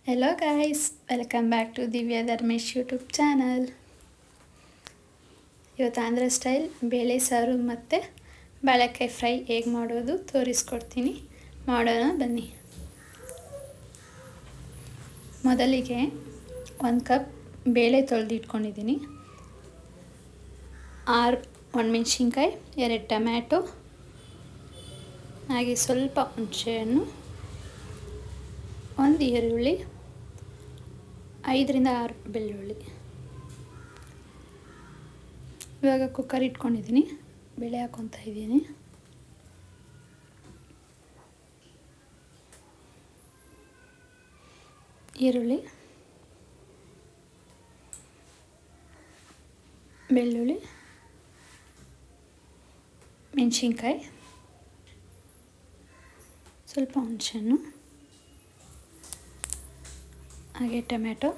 Hello guys, welcome back to Divya Dharmesh YouTube channel. ಇವತ್ತು Andhra style ಬೇಳೆ ಸಾರು ಮತ್ತು ಬಾಳೆಕಾಯಿ ಫ್ರೈ ಹೇಗೆ ಮಾಡೋದು ತೋರಿಸ್ಕೊಡ್ತೀನಿ. ಮಾಡೋಣ ಬನ್ನಿ. ಮೊದಲಿಗೆ 1 ಕಪ್ ಬೇಳೆ ತೊಳೆದಿಟ್ಕೊಂಡಿದ್ದೀನಿ. 6 ಒಣಮೆಣ್ಸಿನ್ಕಾಯಿ, 2 ಟೊಮ್ಯಾಟೊ, ಹಾಗೆ ಸ್ವಲ್ಪ ಹುಣಸೆಹಣ್ಣು, 1 ಈರುಳ್ಳಿ, 5 ರಿಂದ 6 ಬೆಳ್ಳುಳ್ಳಿ. ಇವಾಗ ಕುಕ್ಕರ್ ಇಟ್ಕೊಂಡಿದ್ದೀನಿ, ಬೇಳೆ ಹಾಕ್ಕೊತಾ ಇದ್ದೀನಿ. ಈರುಳ್ಳಿ, ಬೆಳ್ಳುಳ್ಳಿ, ಮೆಣಸಿನ್ಕಾಯಿ, ಸ್ವಲ್ಪ ಹುಣಸೆಹಣ್ಣು, ಹಾಗೆ ಟೊಮ್ಯಾಟೊ,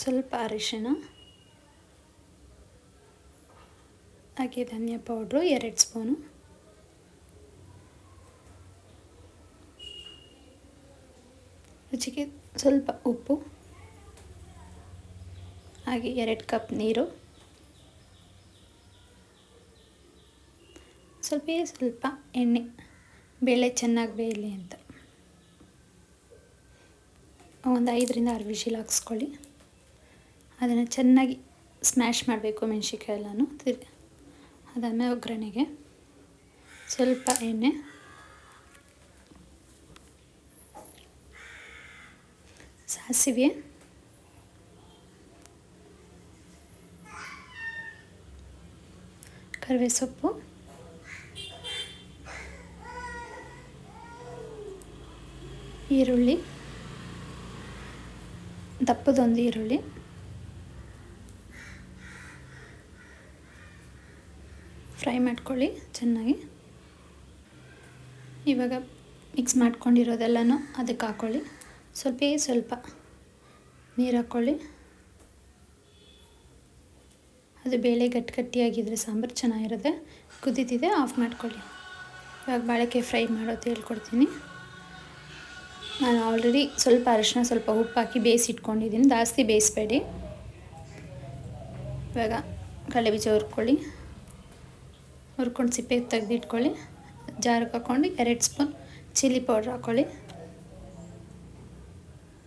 ಸ್ವಲ್ಪ ಅರಿಶಿಣ, ಹಾಗೆ ಧನಿಯಾ ಪೌಡ್ರು 2 ಸ್ಪೂನು, ರುಚಿಗೆ ಸ್ವಲ್ಪ ಉಪ್ಪು, ಹಾಗೆ 2 ಕಪ್ ನೀರು, ಸ್ವಲ್ಪ ಎಣ್ಣೆ, ಬೇಳೆ ಚೆನ್ನಾಗಿ ಬೇಯಲಿ ಅಂತ. ಒಂದು 5 ರಿಂದ 6 ವಿಷಿಲ್ ಹಾಕ್ಸ್ಕೊಳ್ಳಿ. ಅದನ್ನು ಚೆನ್ನಾಗಿ ಸ್ಮ್ಯಾಶ್ ಮಾಡಬೇಕು ಮೆಣಸಿನ್ಕಾಯಿ ಎಲ್ಲನೂ. ಅದಾದಮೇಲೆ ಒಗ್ಗರಣೆಗೆ ಸ್ವಲ್ಪ ಎಣ್ಣೆ, ಸಾಸಿವೆ, ಕರಿಬೇವು ಸೊಪ್ಪು, ಈರುಳ್ಳಿ, ದಪ್ಪದೊಂದು ಈರುಳ್ಳಿ, ಫ್ರೈ ಮಾಡ್ಕೊಳ್ಳಿ ಚೆನ್ನಾಗಿ. ಇವಾಗ ಮಿಕ್ಸ್ ಮಾಡ್ಕೊಂಡಿರೋದೆಲ್ಲನೂ ಅದಕ್ಕೆ ಹಾಕ್ಕೊಳ್ಳಿ. ಸ್ವಲ್ಪ ನೀರು ಹಾಕ್ಕೊಳ್ಳಿ. ಅದು ಬೇಳೆ ಗಟ್ಟಿಯಾಗಿದ್ದರೆ ಸಾಂಬಾರು ಚೆನ್ನಾಗಿರುತ್ತೆ. ಕುದೀತಿದೆ, ಆಫ್ ಮಾಡ್ಕೊಳ್ಳಿ. ಇವಾಗ ಬಾಳೆಕಾಯಿ ಫ್ರೈ ಮಾಡೋದು ಹೇಳ್ಕೊಡ್ತೀನಿ. ನಾನು ಆಲ್ರೆಡಿ ಸ್ವಲ್ಪ ಅರಿಶಿನ, ಸ್ವಲ್ಪ ಉಪ್ಪು ಹಾಕಿ ಬೇಯಿಸಿಟ್ಕೊಂಡಿದ್ದೀನಿ. ಜಾಸ್ತಿ ಬೇಯಿಸಬೇಡಿ. ಇವಾಗ ಕಡಲೆಬೀಜ ಹುರ್ಕೊಂಡು ಸಿಪ್ಪೆ ತೆಗೆದಿಟ್ಕೊಳ್ಳಿ. ಜಾರಿಗೆ ಹಾಕ್ಕೊಂಡು 2 ಸ್ಪೂನ್ ಚಿಲ್ಲಿ ಪೌಡ್ರ್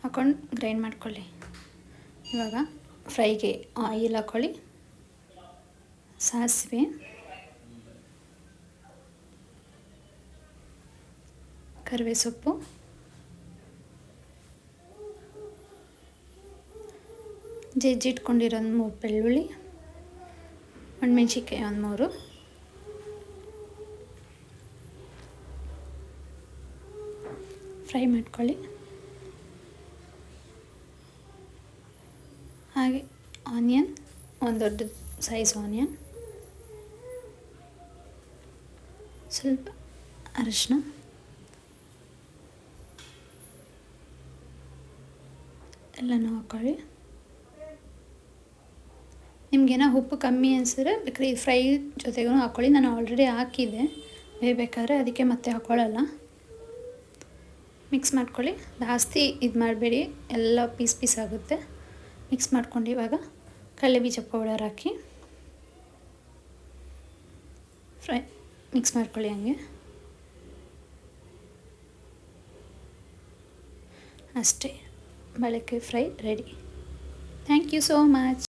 ಹಾಕ್ಕೊಂಡು ಗ್ರೈಂಡ್ ಮಾಡ್ಕೊಳ್ಳಿ. ಇವಾಗ ಫ್ರೈಗೆ ಆಯಿಲ್ ಹಾಕ್ಕೊಳ್ಳಿ. ಸಾಸಿವೆ, ಕರಿಬೇವು ಸೊಪ್ಪು, ಜಜ್ಜಿಟ್ಕೊಂಡಿರೋ 3 ಬೆಳ್ಳುಳ್ಳಿ, ಒಣಮೆಣ್ಸಿನ್ಕಾಯಿ 3, ಫ್ರೈ ಮಾಡ್ಕೊಳ್ಳಿ. ಹಾಗೆ ಆನಿಯನ್, ಒಂದು ದೊಡ್ಡ ಸೈಜ್ ಆನಿಯನ್, ಸ್ವಲ್ಪ ಅರಿಶಿನ, ಎಲ್ಲನೂ ಹಾಕ್ಕೊಳ್ಳಿ. ನಿಮಗೇನೋ ಉಪ್ಪು ಕಮ್ಮಿ ಅನಿಸಿದ್ರೆ ಬೇಕಾದ್ರೆ ಈ ಫ್ರೈ ಜೊತೆಗೂ ಹಾಕ್ಕೊಳ್ಳಿ. ನಾನು ಆಲ್ರೆಡಿ ಹಾಕಿದ್ದೆ ಬೇಯಬೇಕಾದ್ರೆ, ಅದಕ್ಕೆ ಮತ್ತೆ ಹಾಕ್ಕೊಳ್ಳಲ್ಲ. ಮಿಕ್ಸ್ ಮಾಡ್ಕೊಳ್ಳಿ. ಜಾಸ್ತಿ ಇದು ಮಾಡಬೇಡಿ, ಎಲ್ಲ ಪೀಸ್ ಆಗುತ್ತೆ. ಮಿಕ್ಸ್ ಮಾಡ್ಕೊಂಡು ಇವಾಗ ಕಡಲೆಬೀಜ ಪೌಡರ್ ಹಾಕಿ ಮಿಕ್ಸ್ ಮಾಡ್ಕೊಳ್ಳಿ. ಹಂಗೆ ಅಷ್ಟೇ, ಬಾಳೆಕಾಯಿ fry ready. Thank you so much.